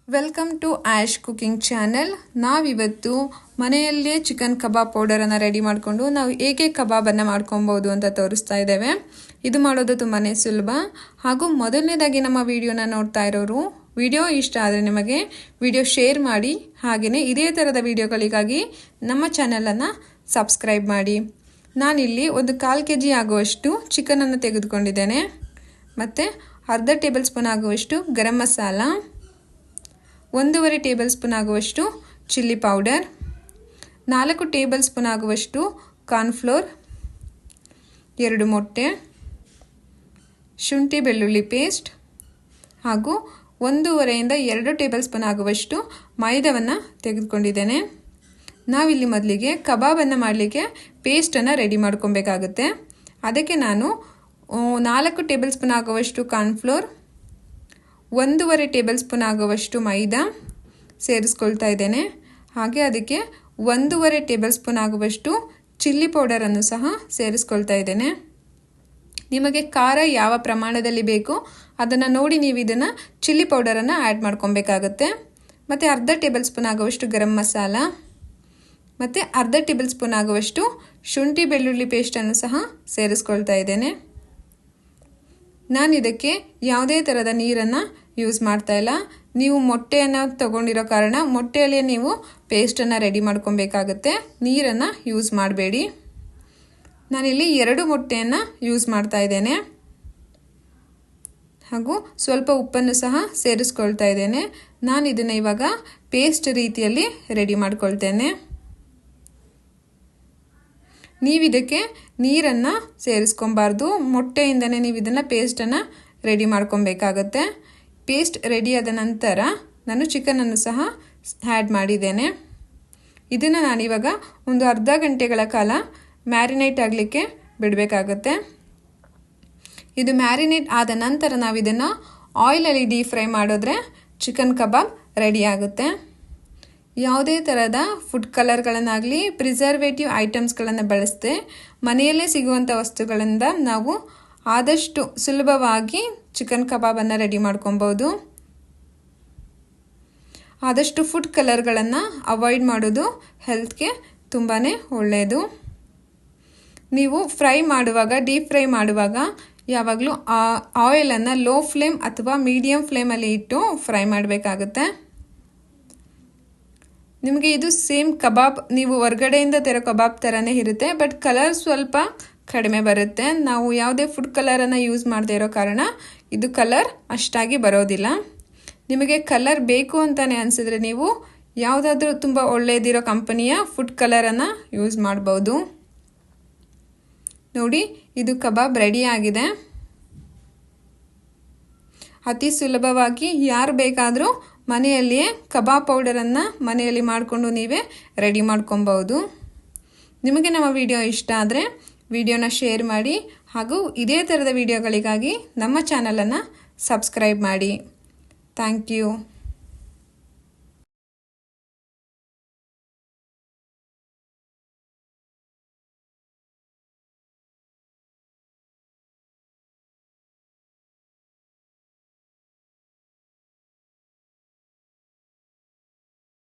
Welcome to Ash cooking channel. ನಾವಿವತ್ತು ಮನೆಯಲ್ಲೇ chicken ಕಬಾಬ್ ಪೌಡರನ್ನು ready ಮಾಡಿಕೊಂಡು ನಾವು ಹೇಗೆ ಕಬಾಬನ್ನು ಮಾಡ್ಕೊಬೋದು ಅಂತ ತೋರಿಸ್ತಾ ಇದ್ದೇವೆ. ಇದು ಮಾಡೋದು ತುಂಬಾ ಸುಲಭ. ಹಾಗೂ ಮೊದಲನೇದಾಗಿ ನಮ್ಮ ವಿಡಿಯೋನ ನೋಡ್ತಾ ಇರೋರು ವಿಡಿಯೋ ಇಷ್ಟ ಆದರೆ ನಿಮಗೆ ವಿಡಿಯೋ ಶೇರ್ ಮಾಡಿ, ಹಾಗೆಯೇ ಇದೇ ಥರದ ವಿಡಿಯೋಗಳಿಗಾಗಿ ನಮ್ಮ ಚಾನಲನ್ನು ಸಬ್ಸ್ಕ್ರೈಬ್ ಮಾಡಿ. ನಾನಿಲ್ಲಿ ಒಂದು 1/4 kg ಆಗುವಷ್ಟು ಚಿಕನನ್ನು ತೆಗೆದುಕೊಂಡಿದ್ದೇನೆ. ಮತ್ತು ಅರ್ಧ ಟೇಬಲ್ ಸ್ಪೂನ್ ಆಗುವಷ್ಟು ಗರಂ ಮಸಾಲ, 1.5 ಟೇಬಲ್ ಸ್ಪೂನ್ ಆಗುವಷ್ಟು ಚಿಲ್ಲಿ ಪೌಡರ್, 4 ಟೇಬಲ್ ಸ್ಪೂನ್ ಆಗುವಷ್ಟು ಕಾರ್ನ್ಫ್ಲೋರ್, 2 ಮೊಟ್ಟೆ, ಶುಂಠಿ ಬೆಳ್ಳುಳ್ಳಿ ಪೇಸ್ಟ್ ಹಾಗೂ 1.5 ಇಂದ 2 ಟೇಬಲ್ ಸ್ಪೂನ್ ಆಗುವಷ್ಟು ಮೈದಾವನ್ನು ತೆಗೆದುಕೊಂಡಿದ್ದೇನೆ. ನಾವಿಲ್ಲಿ ಮೊದಲಿಗೆ ಕಬಾಬನ್ನು ಮಾಡಲಿಕ್ಕೆ ಪೇಸ್ಟನ್ನು ರೆಡಿ ಮಾಡ್ಕೊಬೇಕಾಗುತ್ತೆ. ಅದಕ್ಕೆ ನಾನು 4 ಟೇಬಲ್ ಸ್ಪೂನ್ ಆಗುವಷ್ಟು ಕಾರ್ನ್ಫ್ಲೋರ್, 1.5 ಟೇಬಲ್ ಸ್ಪೂನ್ ಆಗುವಷ್ಟು ಮೈದಾ ಸೇರಿಸ್ಕೊಳ್ತಾ ಇದ್ದೇನೆ. ಹಾಗೆ ಅದಕ್ಕೆ 1.5 ಟೇಬಲ್ ಸ್ಪೂನ್ ಆಗುವಷ್ಟು ಚಿಲ್ಲಿ ಪೌಡರನ್ನು ಸಹ ಸೇರಿಸ್ಕೊಳ್ತಾ ಇದ್ದೇನೆ. ನಿಮಗೆ ಖಾರ ಯಾವ ಪ್ರಮಾಣದಲ್ಲಿ ಬೇಕೋ ಅದನ್ನು ನೋಡಿ ನೀವು ಇದನ್ನು ಚಿಲ್ಲಿ ಪೌಡರನ್ನು ಆ್ಯಡ್ ಮಾಡ್ಕೊಬೇಕಾಗತ್ತೆ. ಮತ್ತು ಅರ್ಧ ಟೇಬಲ್ ಸ್ಪೂನ್ ಆಗುವಷ್ಟು ಗರಂ ಮಸಾಲ ಮತ್ತು ಅರ್ಧ ಟೇಬಲ್ ಸ್ಪೂನ್ ಆಗುವಷ್ಟು ಶುಂಠಿ ಬೆಳ್ಳುಳ್ಳಿ ಪೇಸ್ಟನ್ನು ಸಹ ಸೇರಿಸ್ಕೊಳ್ತಾ ಇದ್ದೇನೆ. ನಾನು ಇದಕ್ಕೆ ಯಾವುದೇ ಥರದ ನೀರನ್ನು ಯೂಸ್ ಮಾಡ್ತಾ ಇಲ್ಲ. ನೀವು ಮೊಟ್ಟೆಯನ್ನು ತಗೊಂಡಿರೋ ಕಾರಣ ಮೊಟ್ಟೆಯಲ್ಲೇ ನೀವು ಪೇಸ್ಟನ್ನು ರೆಡಿ ಮಾಡ್ಕೊಬೇಕಾಗತ್ತೆ. ನೀರನ್ನು ಯೂಸ್ ಮಾಡಬೇಡಿ. ನಾನಿಲ್ಲಿ 2 ಮೊಟ್ಟೆಯನ್ನು ಯೂಸ್ ಮಾಡ್ತಾ ಇದ್ದೇನೆ. ಹಾಗೂ ಸ್ವಲ್ಪ ಉಪ್ಪನ್ನು ಸಹ ಸೇರಿಸ್ಕೊಳ್ತಾ ಇದ್ದೇನೆ. ನಾನು ಇದನ್ನು ಇವಾಗ ಪೇಸ್ಟ್ ರೀತಿಯಲ್ಲಿ ರೆಡಿ ಮಾಡ್ಕೊಳ್ತೇನೆ. ನೀವಿದಕ್ಕೆ ನೀರನ್ನು ಸೇರಿಸ್ಕೊಬಾರ್ದು. ಮೊಟ್ಟೆಯಿಂದನೇ ನೀವು ಇದನ್ನು ಪೇಸ್ಟನ್ನು ರೆಡಿ ಮಾಡ್ಕೊಬೇಕಾಗತ್ತೆ. ಪೇಸ್ಟ್ ರೆಡಿಯಾದ ನಂತರ ನಾನು ಚಿಕನನ್ನು ಸಹ ಆ್ಯಡ್ ಮಾಡಿದ್ದೇನೆ. ಇದನ್ನು ನಾನಿವಾಗ ಒಂದು ಅರ್ಧ ಗಂಟೆಗಳ ಕಾಲ ಮ್ಯಾರಿನೇಟ್ ಆಗಲಿಕ್ಕೆ ಬಿಡಬೇಕಾಗತ್ತೆ. ಇದು ಮ್ಯಾರಿನೇಟ್ ಆದ ನಂತರ ನಾವು ಇದನ್ನು ಆಯಿಲಲ್ಲಿ ಡೀಪ್ ಫ್ರೈ ಮಾಡಿದ್ರೆ ಚಿಕನ್ ಕಬಾಬ್ ರೆಡಿ ಆಗುತ್ತೆ. ಯಾವುದೇ ಥರದ ಫುಡ್ ಕಲರ್ಗಳನ್ನಾಗಲಿ ಪ್ರಿಸರ್ವೇಟಿವ್ ಐಟಮ್ಸ್ಗಳನ್ನು ಬಳಸದೆ ಮನೆಯಲ್ಲೇ ಸಿಗುವಂಥ ವಸ್ತುಗಳಿಂದ ನಾವು ಆದಷ್ಟು ಸುಲಭವಾಗಿ ಚಿಕನ್ ಕಬಾಬನ್ನು ರೆಡಿ ಮಾಡ್ಕೊಬೋದು. ಆದಷ್ಟು ಫುಡ್ ಕಲರ್ಗಳನ್ನು ಅವಾಯ್ಡ್ ಮಾಡೋದು ಹೆಲ್ತ್ಗೆ ತುಂಬಾ ಒಳ್ಳೆಯದು. ನೀವು ಫ್ರೈ ಮಾಡುವಾಗ, ಡೀಪ್ ಫ್ರೈ ಮಾಡುವಾಗ ಯಾವಾಗಲೂ ಆಯಿಲನ್ನು ಲೋ ಫ್ಲೇಮ್ ಅಥವಾ ಮೀಡಿಯಮ್ ಫ್ಲೇಮಲ್ಲಿ ಇಟ್ಟು ಫ್ರೈ ಮಾಡಬೇಕಾಗುತ್ತೆ. ನಿಮಗೆ ಇದು ಸೇಮ್ ಕಬಾಬ್ ನೀವು ಹೊರಗಡೆಯಿಂದ ತರೋ ಕಬಾಬ್ ಥರನೇ ಇರುತ್ತೆ, ಬಟ್ ಕಲರ್ ಸ್ವಲ್ಪ ಕಡಿಮೆ ಬರುತ್ತೆ. ನಾವು ಯಾವುದೇ ಫುಡ್ ಕಲರನ್ನು ಯೂಸ್ ಮಾಡದೇ ಇರೋ ಕಾರಣ ಇದು ಕಲರ್ ಅಷ್ಟಾಗಿ ಬರೋದಿಲ್ಲ. ನಿಮಗೆ ಕಲರ್ ಬೇಕು ಅಂತಲೇ ಅನಿಸಿದ್ರೆ ನೀವು ಯಾವುದಾದ್ರೂ ತುಂಬ ಒಳ್ಳೆಯದಿರೋ ಕಂಪನಿಯ ಫುಡ್ ಕಲರನ್ನು ಯೂಸ್ ಮಾಡ್ಬೋದು. ನೋಡಿ, ಇದು ಕಬಾಬ್ ರೆಡಿ ಆಗಿದೆ. ಅತಿ ಸುಲಭವಾಗಿ ಯಾರು ಬೇಕಾದರೂ ಮನೆಯಲ್ಲಿಯೇ ಕಬಾಬ್ ಪೌಡರನ್ನು ಮನೆಯಲ್ಲಿ ಮಾಡಿಕೊಂಡು ನೀವೇ ರೆಡಿ ಮಾಡ್ಕೊಬೋದು. ನಿಮಗೆ ನಮ್ಮ ವಿಡಿಯೋ ಇಷ್ಟ ಆದರೆ ವಿಡಿಯೋನ ಶೇರ್ ಮಾಡಿ, ಹಾಗೂ ಇದೇ ಥರದ ವಿಡಿಯೋಗಳಿಗಾಗಿ ನಮ್ಮ ಚಾನಲನ್ನು ಸಬ್ಸ್ಕ್ರೈಬ್ ಮಾಡಿ. Thank you.